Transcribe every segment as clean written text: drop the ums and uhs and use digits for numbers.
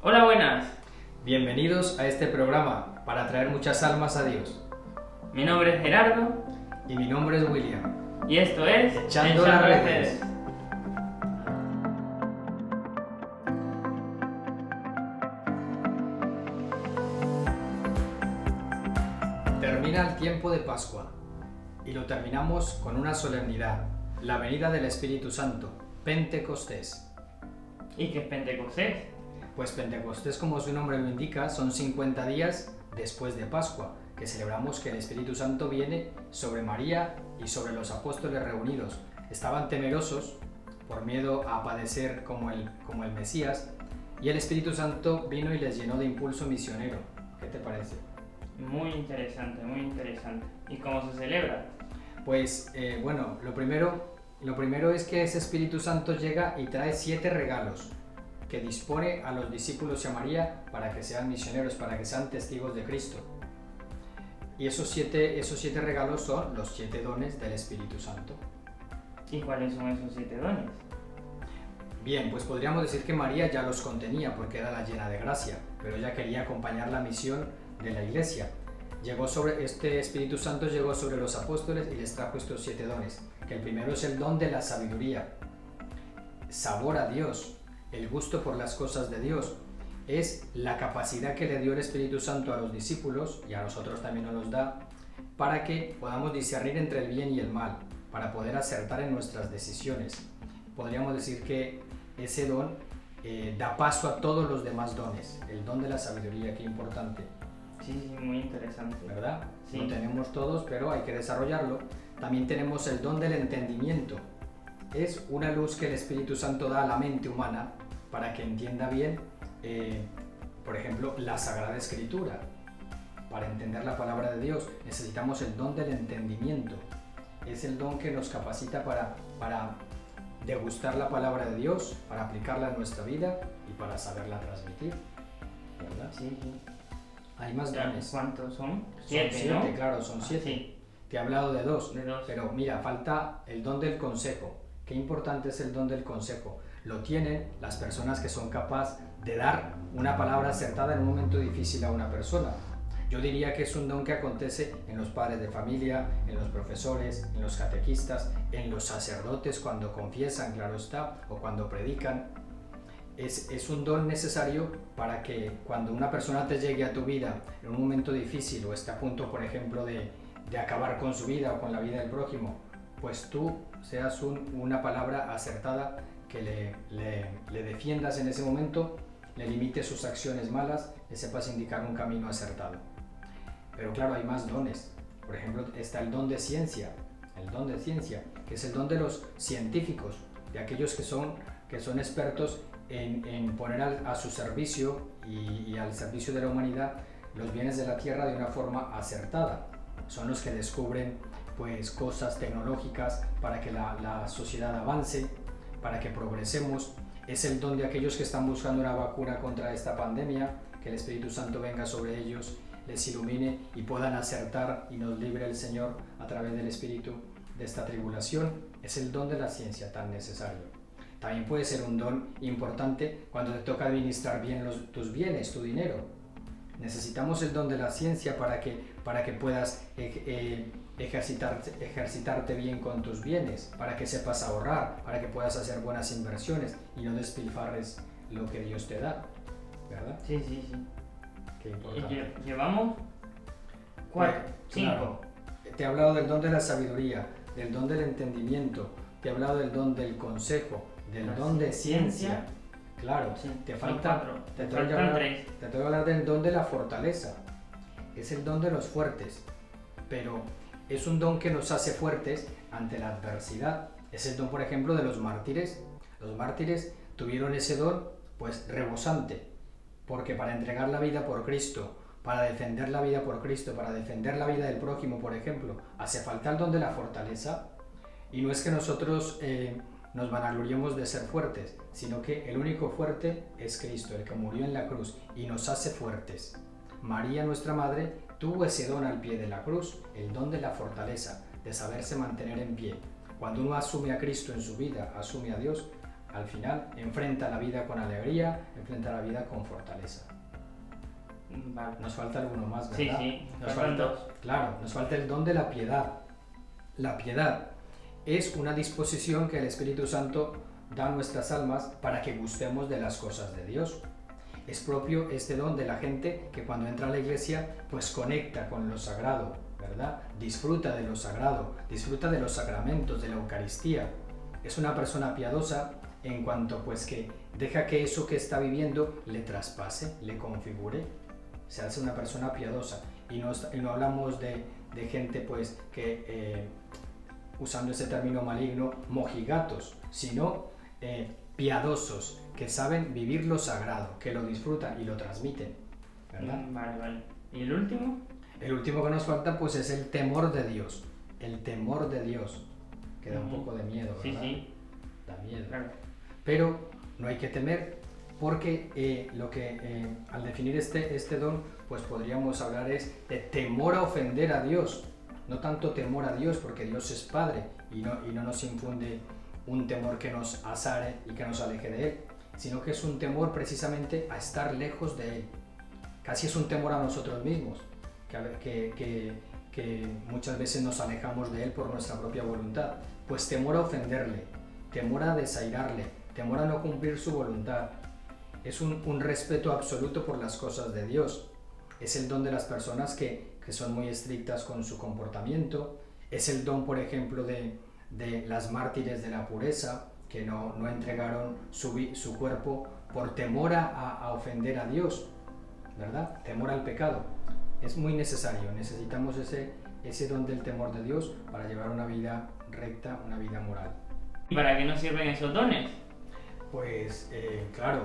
Hola, buenas. Bienvenidos a este programa para traer muchas almas a Dios. Mi nombre es Gerardo Y mi nombre es William. y esto es Echando las redes. Termina el tiempo de Pascua y lo terminamos con una solemnidad, la venida del Espíritu Santo, Pentecostés. ¿Y qué es Pentecostés? Pues Pentecostés, como su nombre lo indica, son 50 días después de Pascua, que celebramos que el Espíritu Santo viene sobre María y sobre los apóstoles reunidos. Estaban temerosos por miedo a padecer como el Mesías, y el Espíritu Santo vino y les llenó de impulso misionero. ¿Qué te parece? Muy interesante, muy interesante. ¿Y cómo se celebra? Pues bueno, lo primero es que ese Espíritu Santo llega y trae 7 regalos que dispone a los discípulos y a María para que sean misioneros, para que sean testigos de Cristo. Y esos siete regalos son los 7 dones del Espíritu Santo. ¿Y cuáles son esos 7 dones? Bien, pues podríamos decir que María ya los contenía porque era la llena de gracia, pero ella quería acompañar la misión de la Iglesia. Este Espíritu Santo llegó sobre los apóstoles y les trajo estos 7 dones, que el primero es el don de la sabiduría, sabor a Dios, el gusto por las cosas de Dios. Es la capacidad que le dio el Espíritu Santo a los discípulos, y a nosotros también nos los da, para que podamos discernir entre el bien y el mal, para poder acertar en nuestras decisiones. Podríamos decir que ese don da paso a todos los demás dones. El don de la sabiduría, qué importante, Sí, muy interesante. ¿verdad? Sí. Lo tenemos todos, pero hay que desarrollarlo. También tenemos el don del entendimiento. Es una luz que el Espíritu Santo da a la mente humana para que entienda bien, por ejemplo, la Sagrada Escritura. Para entender la palabra de Dios necesitamos el don del entendimiento. Es el don que nos capacita para degustar la palabra de Dios, para aplicarla en nuestra vida y para saberla transmitir, ¿verdad? Sí. Hay más dones. ¿Cuántos son? Son 7, 7, ¿no? claro, son 7. Sí. Te he hablado de 2, De 2. pero mira, falta el don del consejo. Qué importante es el don del consejo. Lo tienen las personas que son capaces de dar una palabra acertada en un momento difícil a una persona. Yo diría que es un don que acontece en los padres de familia, en los profesores, en los catequistas, en los sacerdotes cuando confiesan, claro está, o cuando predican. Es un don necesario para que cuando una persona te llegue a tu vida en un momento difícil o esté a punto, por ejemplo, de acabar con su vida o con la vida del prójimo, pues tú seas una palabra acertada que le defiendas en ese momento, le limites sus acciones malas, le sepas indicar un camino acertado. Pero claro, hay más dones. Por ejemplo, está el don de ciencia, que es el don de los científicos, de aquellos que son expertos en poner a su servicio y al servicio de la humanidad los bienes de la tierra de una forma acertada. Son los que descubren pues cosas tecnológicas para que la sociedad avance, para que progresemos. Es el don de aquellos que están buscando una vacuna contra esta pandemia, que el Espíritu Santo venga sobre ellos, les ilumine y puedan acertar y nos libre el Señor a través del Espíritu de esta tribulación. Es el don de la ciencia tan necesario. También puede ser un don importante cuando te toca administrar bien tus bienes, tu dinero. Necesitamos el don de la ciencia para que puedas ejercitarte bien con tus bienes, para que sepas ahorrar, para que puedas hacer buenas inversiones y no despilfarres lo que Dios te da, ¿verdad? Sí. Qué importante. ¿Llevamos? 4, 5. Claro. Te he hablado del don de la sabiduría, del don del entendimiento, te he hablado del don del consejo, del don de ciencia. Claro, Sí, te son falta, 4. te Te tengo que faltan hablar, 3. te tengo que hablar del don de la fortaleza. Es el don de los fuertes, pero es un don que nos hace fuertes ante la adversidad. Es el don, por ejemplo, de los mártires. Los mártires tuvieron ese don, pues, rebosante, porque para entregar la vida por Cristo, para defender la vida por Cristo, para defender la vida del prójimo, por ejemplo, hace falta el don de la fortaleza. Y no es que nosotros nos vanagloriemos de ser fuertes, sino que el único fuerte es Cristo, el que murió en la cruz y nos hace fuertes. María, nuestra Madre, tuvo ese don al pie de la cruz, el don de la fortaleza, de saberse mantener en pie. Cuando uno asume a Cristo en su vida, asume a Dios, al final enfrenta la vida con alegría, enfrenta la vida con fortaleza. Vale. Nos falta alguno más, ¿verdad? Sí, Nos faltan falta, dos. claro, nos falta el don de la piedad. La piedad es una disposición que el Espíritu Santo da a nuestras almas para que gustemos de las cosas de Dios. Es propio este don de la gente que cuando entra a la iglesia pues conecta con lo sagrado, ¿verdad? Disfruta de lo sagrado, disfruta de los sacramentos, de la Eucaristía. Es una persona piadosa en cuanto pues que deja que eso que está viviendo le traspase, le configure. Se hace una persona piadosa y no hablamos de gente pues que, usando ese término maligno, mojigatos, sino piadosos, que saben vivir lo sagrado, que lo disfrutan y lo transmiten, ¿verdad? Vale. ¿Y el último? El último que nos falta pues es el temor de Dios, el temor de Dios, que da un poco de miedo, ¿verdad? Sí. Da miedo. Claro. Pero no hay que temer, porque al definir este don, pues podríamos hablar es de temor a ofender a Dios, no tanto temor a Dios, porque Dios es Padre y no nos infunde un temor que nos asare y que nos aleje de Él, sino que es un temor precisamente a estar lejos de Él. Casi es un temor a nosotros mismos, que muchas veces nos alejamos de Él por nuestra propia voluntad. Pues temor a ofenderle, temor a desairarle, temor a no cumplir su voluntad. Es un respeto absoluto por las cosas de Dios. Es el don de las personas que son muy estrictas con su comportamiento. Es el don, por ejemplo, de las mártires de la pureza, que no entregaron su cuerpo por temor a ofender a Dios, ¿verdad? Temor al pecado. Es muy necesario, necesitamos ese don del temor de Dios para llevar una vida recta, una vida moral. ¿Y para qué nos sirven esos dones? Pues claro,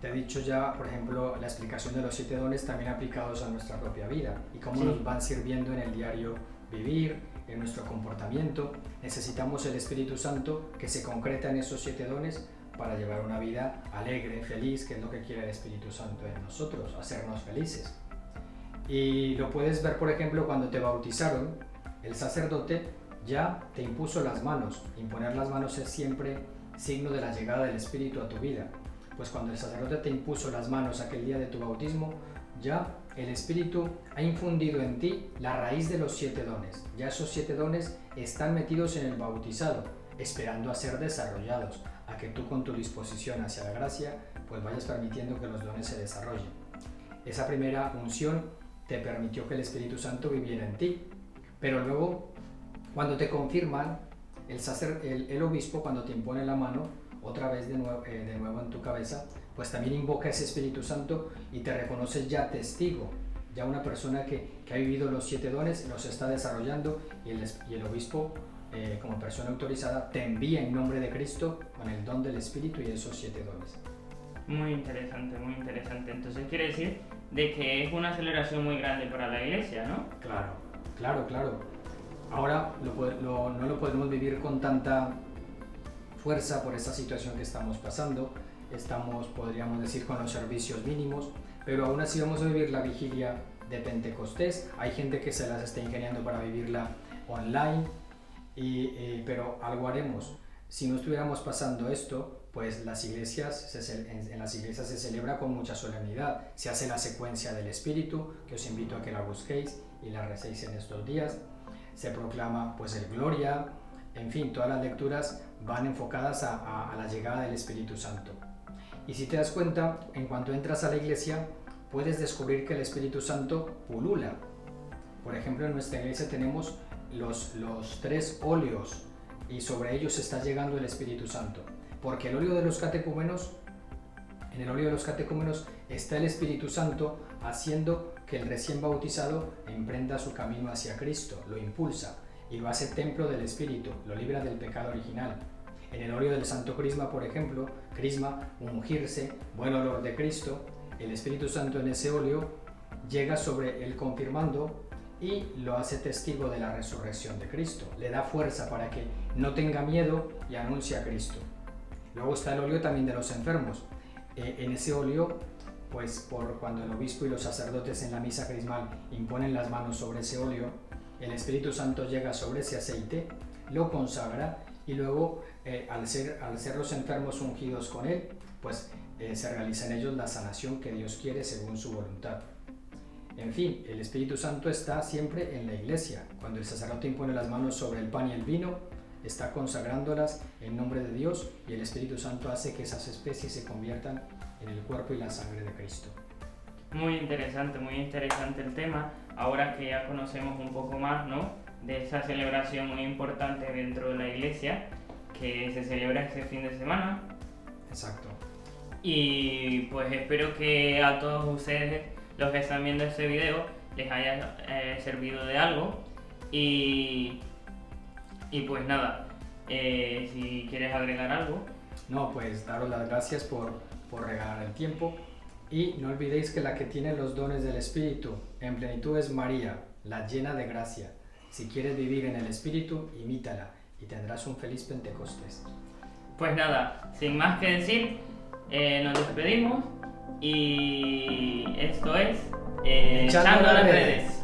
te he dicho ya, por ejemplo, la explicación de los 7 dones también aplicados a nuestra propia vida y cómo nos van sirviendo en el diario vivir, en nuestro comportamiento. Necesitamos el Espíritu Santo que se concreta en esos 7 dones para llevar una vida alegre, feliz, que es lo que quiere el Espíritu Santo en nosotros, hacernos felices. Y lo puedes ver, por ejemplo, cuando te bautizaron, el sacerdote ya te impuso las manos. Imponer las manos es siempre signo de la llegada del Espíritu a tu vida. Pues cuando el sacerdote te impuso las manos aquel día de tu bautismo, ya el Espíritu ha infundido en ti la raíz de los 7 dones. Ya esos 7 dones están metidos en el bautizado, esperando a ser desarrollados, a que tú con tu disposición hacia la gracia, pues vayas permitiendo que los dones se desarrollen. Esa primera unción te permitió que el Espíritu Santo viviera en ti, pero luego, cuando te confirman, el obispo, cuando te impone la mano, otra vez de nuevo en tu cabeza, pues también invoca ese Espíritu Santo y te reconoce ya testigo, ya una persona que ha vivido los 7 dones, los está desarrollando y el obispo, como persona autorizada, te envía en nombre de Cristo con el don del Espíritu y esos 7 dones. Muy interesante, muy interesante. Entonces quiere decir de que es una celebración muy grande para la iglesia, ¿no? Claro. Ahora no lo podemos vivir con tanta fuerza por esta situación que estamos pasando. Podríamos decir, con los servicios mínimos, pero aún así vamos a vivir la vigilia de Pentecostés. Hay gente que se las está ingeniando para vivirla online, pero algo haremos. Si no estuviéramos pasando esto, pues en las iglesias se celebra con mucha solemnidad. Se hace la secuencia del Espíritu, que os invito a que la busquéis y la recéis en estos días. Se proclama pues el Gloria, en fin, todas las lecturas van enfocadas a la llegada del Espíritu Santo. Y si te das cuenta, en cuanto entras a la iglesia, puedes descubrir que el Espíritu Santo pulula. Por ejemplo, en nuestra iglesia tenemos los 3 óleos y sobre ellos está llegando el Espíritu Santo. Porque en el óleo de los catecúmenos está el Espíritu Santo haciendo que el recién bautizado emprenda su camino hacia Cristo, lo impulsa y lo hace templo del Espíritu, lo libra del pecado original. En el óleo del Santo Crisma, por ejemplo, crisma, ungirse, buen olor de Cristo, el Espíritu Santo en ese óleo llega sobre el confirmando y lo hace testigo de la resurrección de Cristo. Le da fuerza para que no tenga miedo y anuncie a Cristo. Luego está el óleo también de los enfermos. En ese óleo, pues cuando el obispo y los sacerdotes en la misa crismal imponen las manos sobre ese óleo, el Espíritu Santo llega sobre ese aceite, lo consagra y luego al ser los enfermos ungidos con él, pues se realiza en ellos la sanación que Dios quiere según su voluntad. En fin, el Espíritu Santo está siempre en la iglesia. Cuando el sacerdote impone las manos sobre el pan y el vino, está consagrándolas en nombre de Dios, y el Espíritu Santo hace que esas especies se conviertan en el cuerpo y la sangre de Cristo. Muy interesante el tema. Ahora que ya conocemos un poco más, ¿no?, de esa celebración muy importante dentro de la iglesia, que se celebra este fin de semana. Exacto. Y pues espero que a todos ustedes, los que están viendo este video, les haya servido de algo. Y pues nada, si quieres agregar algo. No, pues daros las gracias por regalar el tiempo. Y no olvidéis que la que tiene los dones del Espíritu en plenitud es María, la llena de gracia. Si quieres vivir en el Espíritu, imítala y tendrás un feliz Pentecostés. Pues nada, sin más que decir, nos despedimos y esto es Echando las redes.